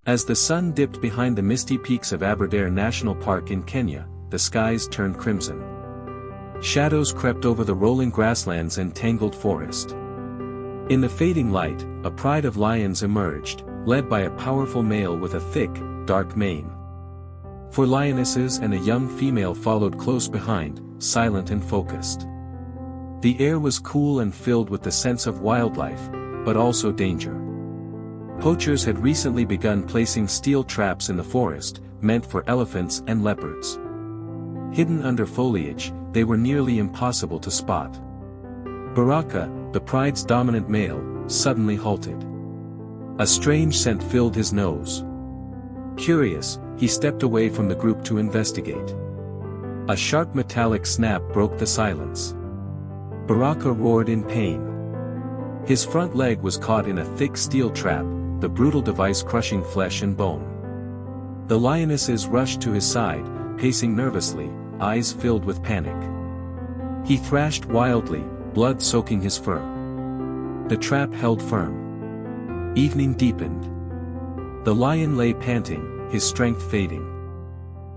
As the sun dipped behind the misty peaks of Aberdare National Park in Kenya, the skies turned crimson. Shadows crept over the rolling grasslands and tangled forest. In the fading light, a pride of lions emerged, led by a powerful male with a thick, dark mane. 4 lionesses and a young female followed close behind, silent and focused. The air was cool and filled with the sense of wildlife, but also danger. Poachers had recently begun placing steel traps in the forest, meant for elephants and leopards. Hidden under foliage, they were nearly impossible to spot. Baraka, the pride's dominant male, suddenly halted. A strange scent filled his nose. Curious, he stepped away from the group to investigate. A sharp metallic snap broke the silence. Baraka roared in pain. His front leg was caught in a thick steel trap, the brutal device crushing flesh and bone. The lionesses rushed to his side, pacing nervously, eyes filled with panic. He thrashed wildly, blood soaking his fur. The trap held firm. Evening deepened. The lion lay panting, his strength fading.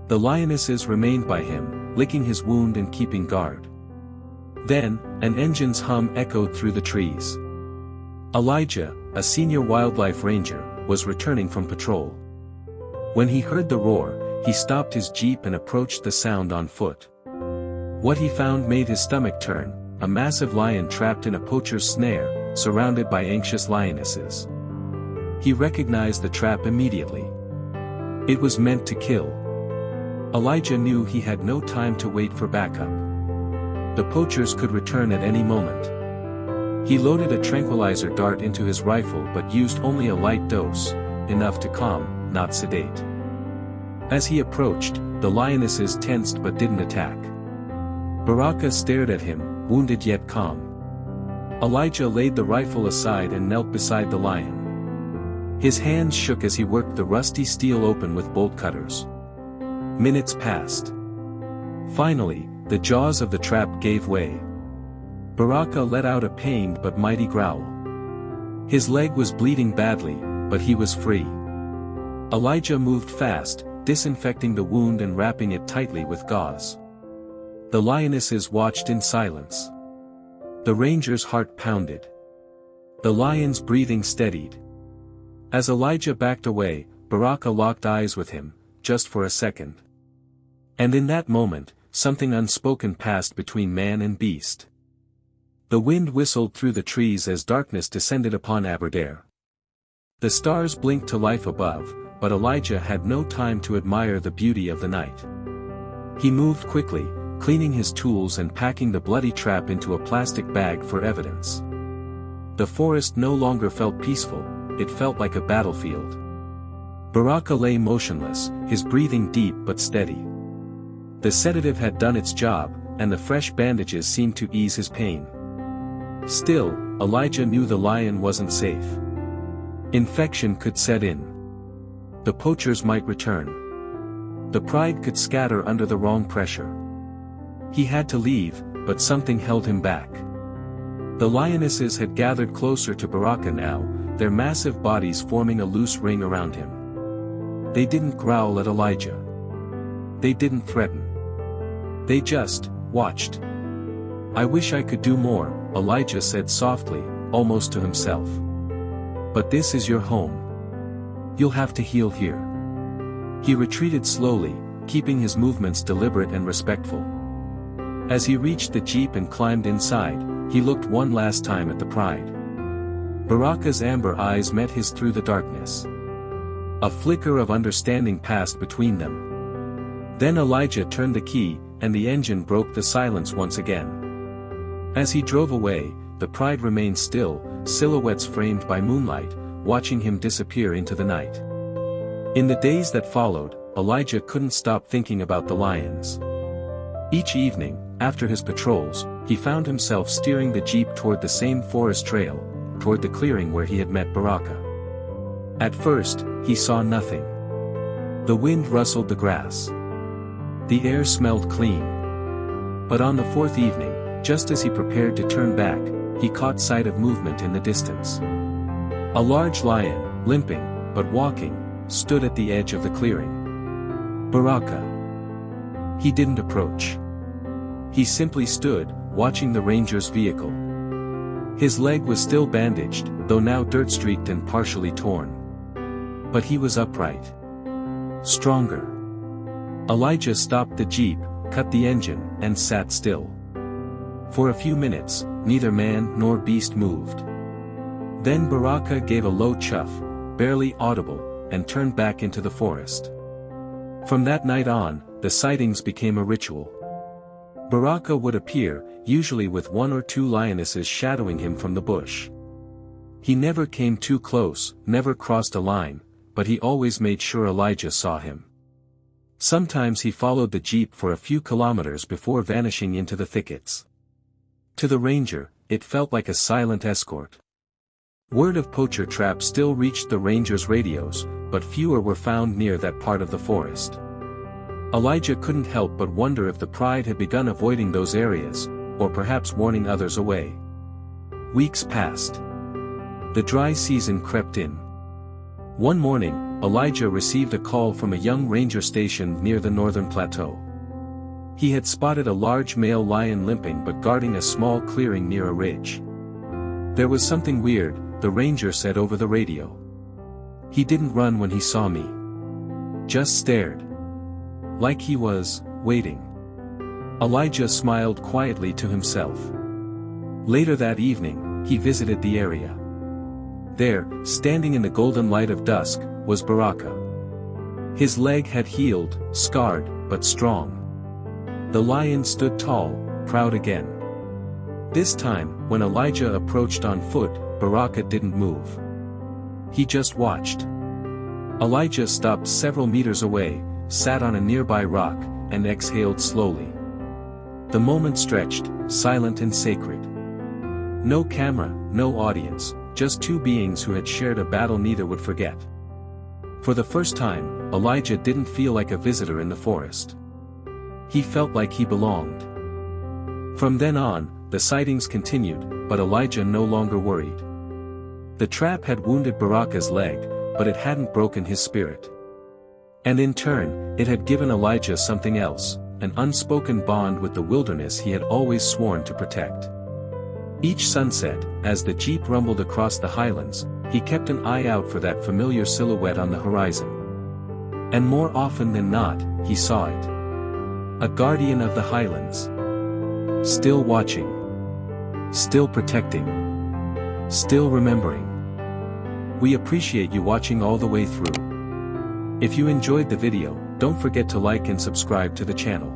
The lionesses remained by him, licking his wound and keeping guard. Then, an engine's hum echoed through the trees. Elijah, a senior wildlife ranger, was returning from patrol. When he heard the roar, he stopped his jeep and approached the sound on foot. What he found made his stomach turn, a massive lion trapped in a poacher's snare, surrounded by anxious lionesses. He recognized the trap immediately. It was meant to kill. Elijah knew he had no time to wait for backup. The poachers could return at any moment. He loaded a tranquilizer dart into his rifle but used only a light dose, enough to calm, not sedate. As he approached, the lionesses tensed but didn't attack. Baraka stared at him, wounded yet calm. Elijah laid the rifle aside and knelt beside the lion. His hands shook as he worked the rusty steel open with bolt cutters. Minutes passed. Finally, the jaws of the trap gave way. Baraka let out a pained but mighty growl. His leg was bleeding badly, but he was free. Elijah moved fast, disinfecting the wound and wrapping it tightly with gauze. The lionesses watched in silence. The ranger's heart pounded. The lion's breathing steadied. As Elijah backed away, Baraka locked eyes with him, just for a second. And in that moment, something unspoken passed between man and beast. The wind whistled through the trees as darkness descended upon Aberdare. The stars blinked to life above, but Elijah had no time to admire the beauty of the night. He moved quickly, cleaning his tools and packing the bloody trap into a plastic bag for evidence. The forest no longer felt peaceful, it felt like a battlefield. Baraka lay motionless, his breathing deep but steady. The sedative had done its job, and the fresh bandages seemed to ease his pain. Still, Elijah knew the lion wasn't safe. Infection could set in. The poachers might return. The pride could scatter under the wrong pressure. He had to leave, but something held him back. The lionesses had gathered closer to Baraka now, their massive bodies forming a loose ring around him. They didn't growl at Elijah. They didn't threaten. They just watched. "I wish I could do more," Elijah said softly, almost to himself. "But this is your home. You'll have to heal here." He retreated slowly, keeping his movements deliberate and respectful. As he reached the jeep and climbed inside, he looked one last time at the pride. Baraka's amber eyes met his through the darkness. A flicker of understanding passed between them. Then Elijah turned the key, and the engine broke the silence once again. As he drove away, the pride remained still, silhouettes framed by moonlight, watching him disappear into the night. In the days that followed, Elijah couldn't stop thinking about the lions. Each evening, after his patrols, he found himself steering the jeep toward the same forest trail, toward the clearing where he had met Baraka. At first, he saw nothing. The wind rustled the grass. The air smelled clean. But on the 4th evening, just as he prepared to turn back, he caught sight of movement in the distance. A large lion, limping, but walking, stood at the edge of the clearing. Baraka. He didn't approach. He simply stood, watching the ranger's vehicle. His leg was still bandaged, though now dirt-streaked and partially torn. But he was upright. Stronger. Elijah stopped the jeep, cut the engine, and sat still. For a few minutes, neither man nor beast moved. Then Baraka gave a low chuff, barely audible, and turned back into the forest. From that night on, the sightings became a ritual. Baraka would appear, usually with 1 or 2 lionesses shadowing him from the bush. He never came too close, never crossed a line, but he always made sure Elijah saw him. Sometimes he followed the jeep for a few kilometers before vanishing into the thickets. To the ranger, it felt like a silent escort. Word of poacher traps still reached the ranger's radios, but fewer were found near that part of the forest. Elijah couldn't help but wonder if the pride had begun avoiding those areas, or perhaps warning others away. Weeks passed. The dry season crept in. One morning, Elijah received a call from a young ranger stationed near the northern plateau. He had spotted a large male lion limping but guarding a small clearing near a ridge. There was something weird, the ranger said over the radio. He didn't run when he saw me. Just stared. Like he was, waiting. Elijah smiled quietly to himself. Later that evening, he visited the area. There, standing in the golden light of dusk, was Baraka. His leg had healed, scarred, but strong. The lion stood tall, proud again. This time, when Elijah approached on foot, Baraka didn't move. He just watched. Elijah stopped several meters away, sat on a nearby rock, and exhaled slowly. The moment stretched, silent and sacred. No camera, no audience, just 2 beings who had shared a battle neither would forget. For the first time, Elijah didn't feel like a visitor in the forest. He felt like he belonged. From then on, the sightings continued, but Elijah no longer worried. The trap had wounded Baraka's leg, but it hadn't broken his spirit. And in turn, it had given Elijah something else, an unspoken bond with the wilderness he had always sworn to protect. Each sunset, as the jeep rumbled across the highlands, he kept an eye out for that familiar silhouette on the horizon. And more often than not, he saw it. A guardian of the highlands. Still watching. Still protecting. Still remembering. We appreciate you watching all the way through. If you enjoyed the video, don't forget to like and subscribe to the channel.